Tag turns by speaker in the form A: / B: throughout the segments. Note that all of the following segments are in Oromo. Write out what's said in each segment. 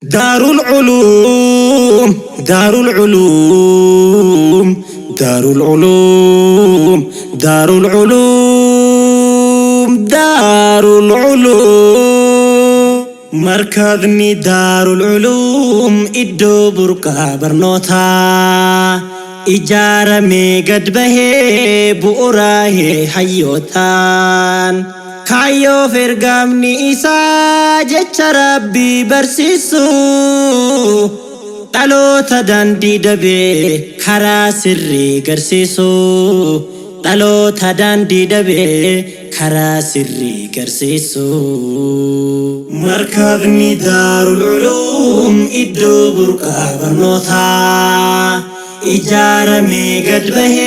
A: دار العلوم دار العلوم دار العلوم دار العلوم دار العلوم مركزني دار العلوم إدو بركة برنوتا إجارمي قد به بؤراه حيوتان كايو فرقامني إسا جتش ربي برسيسو تلو تداندي دبي كرا سري قرسيسو تلو تداندي دبي كرا سري قرسيسو مركبني دار العلوم إدو بركة برنوتا إجارمي قد به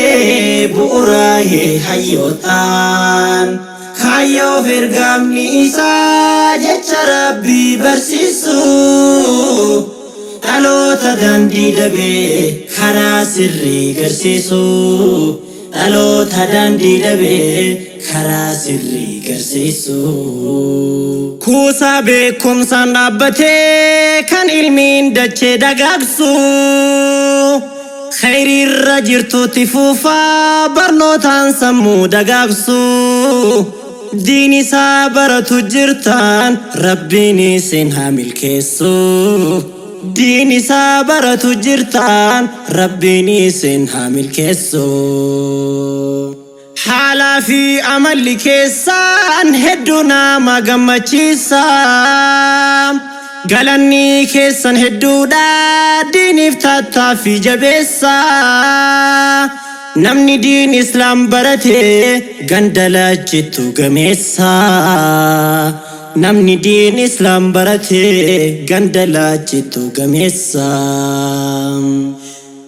A: بؤراه حيوتان كايو فرقامني إسا جتش ربي برسيسو تلو تداندي دبي كرا سري قرسيسو تلو تداندي دبي كرا سري قرسيسو كوسا بكم سنبتي كان علمين دچه دقاقسو خير الرجرتو تفوفا برنوتان سمو دقاقسو ديني سابرتو جرتان ربيني سنها ملكيسو ديني سابرتو جرتان ربيني سنها ملكيسو حالا في عمل كيسان هدونا ما قمتشيسان قالني كيسان هدودا ديني فتاتا في جبسا نمني دين إسلام برته غندلا جتو غميسا نمني دين إسلام برته غندلا جتو غميسا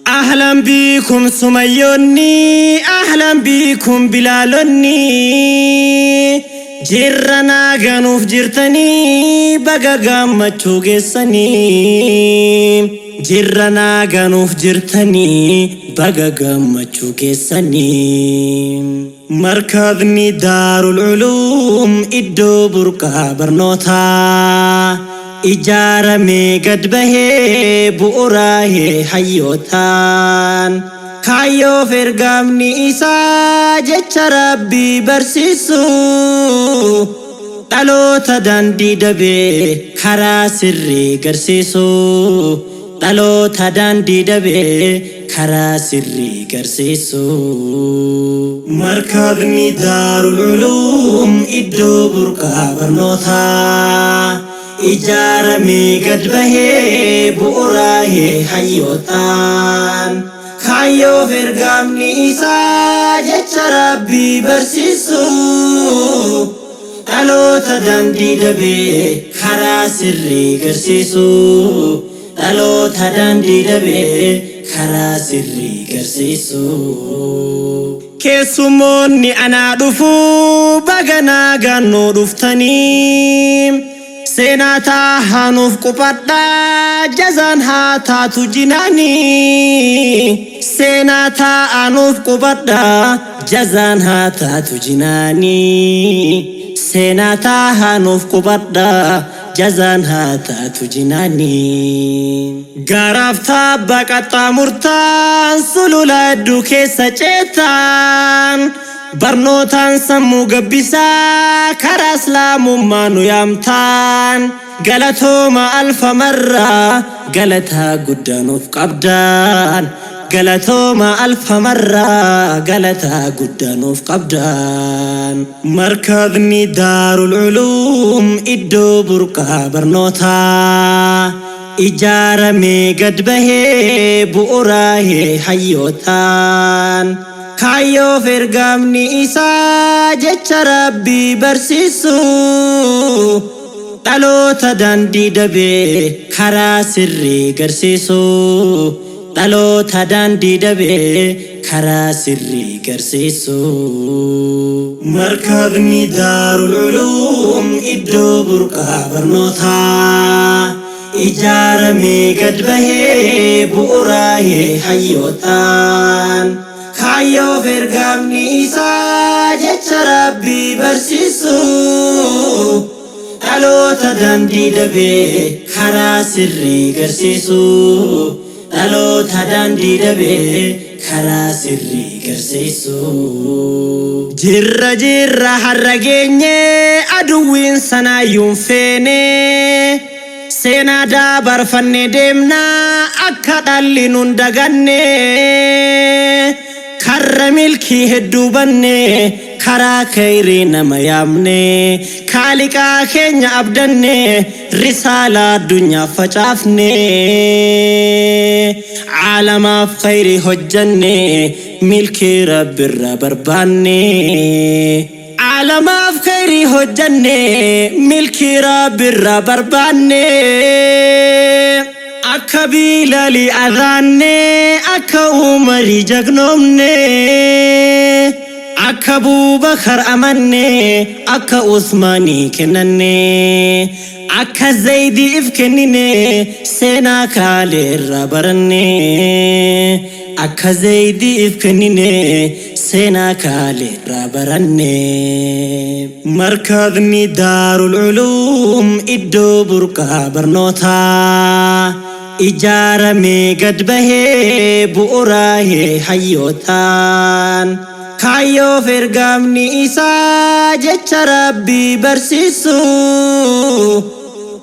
A: أهلا بكم سميوني أهلا بكم بلالوني جرنا غنوف جرتني بغا غمچو گسني جرنا غنوف جرتني بغا غمچو گسني مركزني دار العلوم إدو بركة برنوتا إجارمي قد به بؤراه حيوتان كايو فرقامني إسا جتش ربي برسيسو تلو تداندي دبي كرا سري قرسيسو تلو تداندي دبي كرا سري قرسيسو مركزني دار العلوم إدو بركة برنوتا إجارمي قد به بؤراه حيوتان كايو فرقامني إسا جتش ربي برسيسو تلو تداندي دبي كرا سري قرسيسو تلو تداندي دبي كرا سري قرسيسو كيسموني أنا دفو بغنا غنو دفتني سيناتا هانوف قبطا جزان هاتا تجناني سيناتا هانوف قبطا جزان هاتا تجناني سيناتا هانوف قبطا جزان هاتا تجناني غرافتا بقطا مرتان سلولا دوكي سجيتان برنوتان سمو قبسا كراس لاممان يامتان قالتو ما ألف مرة قالتها قدانو في قبدان قالتو ما ألف مرة قالتها قدانو في قبدان مركزني دار العلوم إدو بركة برنوتا إجارمي قد به بؤراه حيوتان كايو فرقامني إسا جتش ربي برسيسو تلو تداندي دبي كرا سري قرسيسو تلو تداندي دبي كرا سري قرسيسو مركزني دار العلوم إدو بركة برنوتا إجارمي قد به بؤراه حيوتان كايو فرقامني إسا جتش ربي برسيسو dhaloota daandii dabee karaa sirrii garsiisu dhaloota daandii dabee karaa sirrii garsiisu jirra har'a geenye aduwwiin sanaayyuun feene seenaa dabarfannee deemna akka dhalli nun daganne karra milkii hedduu banne karaa khayrii nama yaamne kaaliqaa keenya abdanne risaalaa addunyaa facaafne caalamaaf khayrii hojjanne milkii rabbirra barbaanne caalamaaf khayrii hojjanne milkii rabbirra barbaanne akka bilaali adhaanne akka umarii jagnoomne akka Abubakar amanne akka Usmaanii kennanne akka Zaydiif kennine seenaa kaaleerra baranne akka Zaydiif kennine seenaa kaaleerra baranne markabni Daarul Uluum iddoo burqaa barnootaa ijaarame gad bahee bu'uuraahee hayyootaan kaayoo fergamni isaa jecha Rabbii barsiisu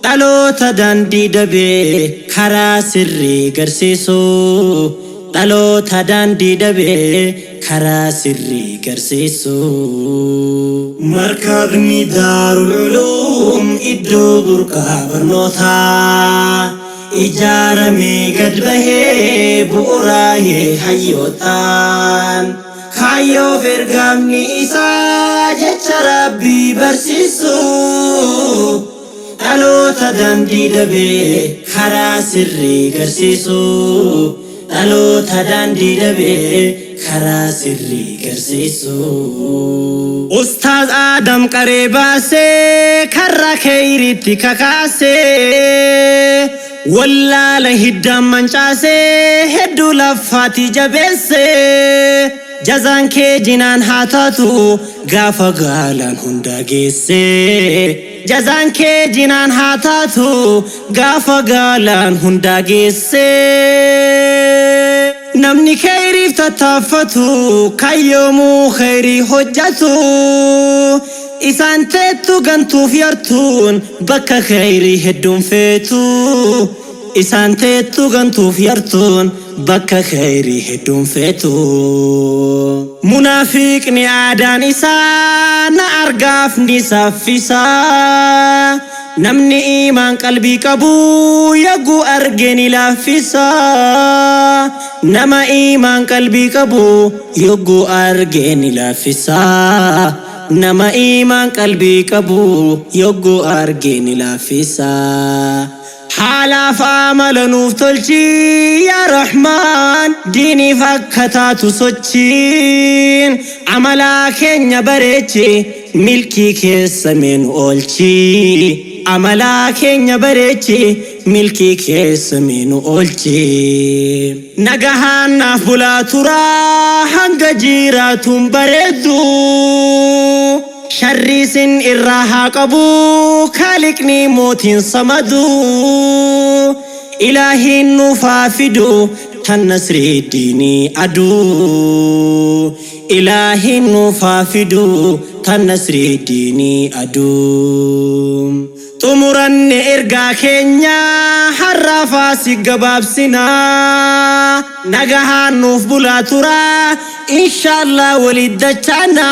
A: dhaloota daandii dabee karaa sirrii garsiisu dhaloota daandii dabee karaa sirrii garsiisu markabni Daarul Uluum iddoo burqaa barnootaa ijaarame gad bahee bu'uuraahee hayyootaan kaayoo fergamni isaa jecha Rabbii barsiisu dhaloota daandii dabee karaa sirrii garsiisu dhaloota daandii dabee karaa sirrii garsiisu Ustaaz Adam qaree baasee karra khayriitti kakaasee wallaala hiddaan mancaasee hedduu laffaatti jabeessee jazaan kee jinaan haa taatu gaafa gaalaan hunda geesse jazaan kee jinaan haa taatu gaafa gaalaan hunda geesse namni khayriif tattaaffatu kayyoomuu khayrii hojjatu isaan teettu gantuuf yartuun bakka khayrii hedduun feetu isaan teettu gantuuf yartuun bakka khayrii hedduun feetu munaafiqni aadaan isaa na argaaf ni saffisa namni iimaan qalbii qabu yagguu argee ni laaffisa nama iimaan qalbii qabu yagguu argee ni laaffisa nama iimaan qalbii qabu yagguu argee ni laaffisa حالا فامل نفتلشي يا رحمن ديني فكتاتو سوچين عملا كينيا بريچي ملكي كيسمين أولشي عملا كينيا بريچي ملكي كيسمين أولشي نگهان نافولا ترا هنگ جيراتم بريدو شريسن إراها قبو خالقني موتين صمدو إلهي نفافدو تنصر الديني أدو إلهي نفافدو تنصر الديني أدو تمرن إرقا كينيا حرفا سيقباب سنا نگهان نفبولا ترا إن شاء الله ولد دچانا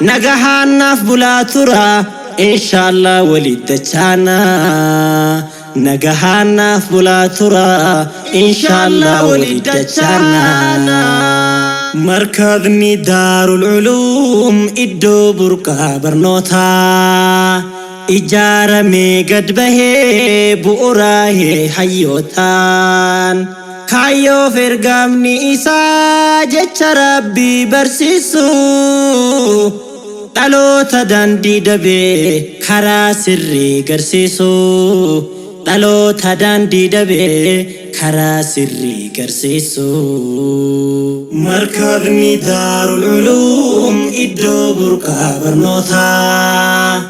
A: نگهان نفبولا ترا إن شاء الله ولد دچانا نگهان نفبولا ترا إن شاء الله ولد دچانا مركبني دار العلوم إدو برقا برنوتا إجارمي قد بهي بؤراهي حيوتان كايو فرقامني إسا جتش ربي برسيسو dhaloota daandii dabee karaa sirrii garsiisu dhaloota daandii dabee karaa sirrii garsiisu markabni Daarul Uluum iddoo burqaa barnootaa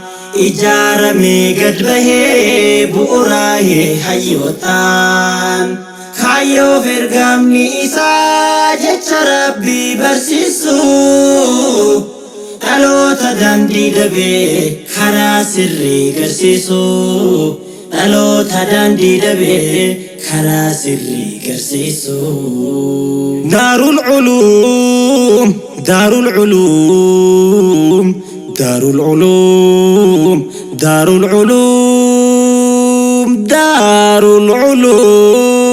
A: ijaarame gad bahee bu'uuraa'ee hayyootaan kaayyoo ergamni isaa jecha rabbii barsiisu dhaloota daandii dabee karaa sirrii garsiisu dhaloota daandii dabee karaa sirrii garsiisu. Daarul Uluum Daarul Uluum Daarul Uluum Daarul Uluum Daarul Uluum